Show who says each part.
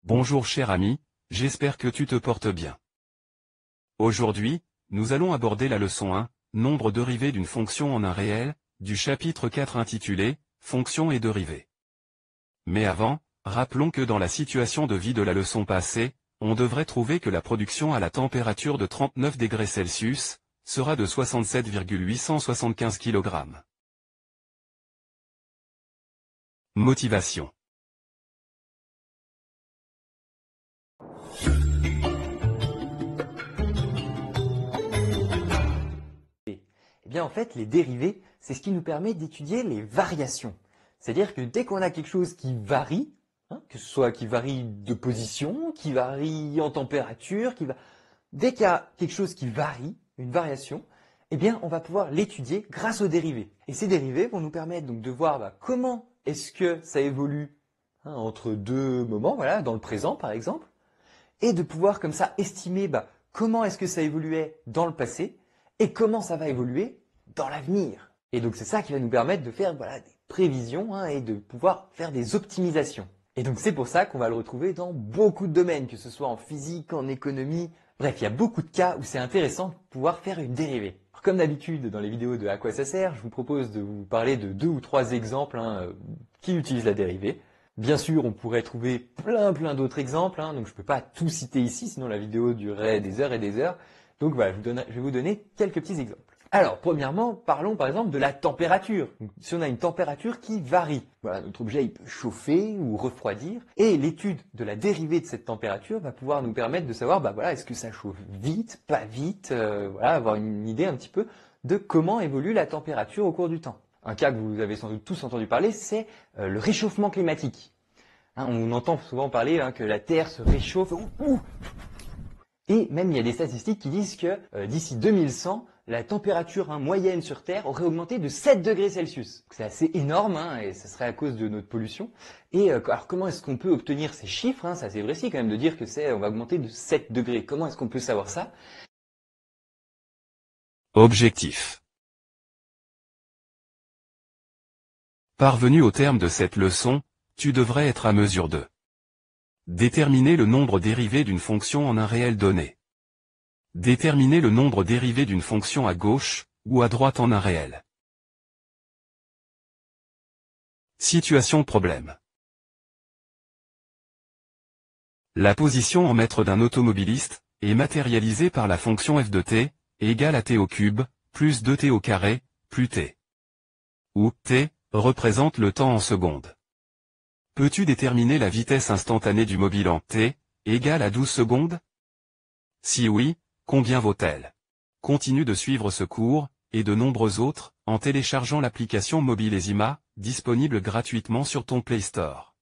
Speaker 1: Bonjour cher ami, j'espère que tu te portes bien. Aujourd'hui, nous allons aborder la leçon 1, nombre dérivé d'une fonction en un réel, du chapitre 4 intitulé, Fonctions et dérivées. Mais avant, rappelons que dans la situation de vie de la leçon passée, on devrait trouver que la production à la température de 39 degrés Celsius, sera de 67,875 kg. Motivation.
Speaker 2: Eh bien en fait, les dérivés, c'est ce qui nous permet d'étudier les variations. C'est-à-dire que dès qu'on a quelque chose qui varie, que ce soit qui varie de position, qui varie en température, dès qu'il y a quelque chose qui varie, une variation, eh bien on va pouvoir l'étudier grâce aux dérivés. Et ces dérivés vont nous permettre donc de voir comment est-ce que ça évolue entre deux moments, voilà, dans le présent par exemple, et de pouvoir comme ça estimer comment est-ce que ça évoluait dans le passé, et comment ça va évoluer dans l'avenir. Et donc c'est ça qui va nous permettre de faire des prévisions et de pouvoir faire des optimisations. Et donc c'est pour ça qu'on va le retrouver dans beaucoup de domaines, que ce soit en physique, en économie. Bref, il y a beaucoup de cas où c'est intéressant de pouvoir faire une dérivée. Alors, comme d'habitude dans les vidéos de À quoi ça sert, je vous propose de vous parler de 2 ou 3 exemples qui utilisent la dérivée. Bien sûr, on pourrait trouver plein d'autres exemples, donc je ne peux pas tout citer ici, sinon la vidéo durerait des heures et des heures. Donc voilà, je vais vous donner quelques petits exemples. Alors, premièrement, parlons par exemple de la température. Donc, si on a une température qui varie, voilà, notre objet il peut chauffer ou refroidir, et l'étude de la dérivée de cette température va pouvoir nous permettre de savoir, est-ce que ça chauffe vite, pas vite, avoir une idée un petit peu de comment évolue la température au cours du temps. Un cas que vous avez sans doute tous entendu parler, c'est le réchauffement climatique. On entend souvent parler que la Terre se réchauffe. Et même il y a des statistiques qui disent que d'ici 2100, la température moyenne sur Terre aurait augmenté de 7 degrés Celsius. C'est assez énorme et ça serait à cause de notre pollution. Et alors comment est-ce qu'on peut obtenir ces chiffres C'est assez précis quand même de dire que on va augmenter de 7 degrés. Comment est-ce qu'on peut savoir ça?
Speaker 1: Objectif. Parvenu au terme de cette leçon, tu devrais être à mesure de déterminer le nombre dérivé d'une fonction en un réel donné. Déterminer le nombre dérivé d'une fonction à gauche, ou à droite en un réel. Situation problème. La position en mètres d'un automobiliste est matérialisée par la fonction f de t, égale à t au cube, plus 2t au carré, plus t. Où t représente le temps en secondes. Peux-tu déterminer la vitesse instantanée du mobile en t, égale à 12 secondes? Si oui, combien vaut-elle? Continue de suivre ce cours, et de nombreux autres, en téléchargeant l'application mobile Ezima, disponible gratuitement sur ton Play Store.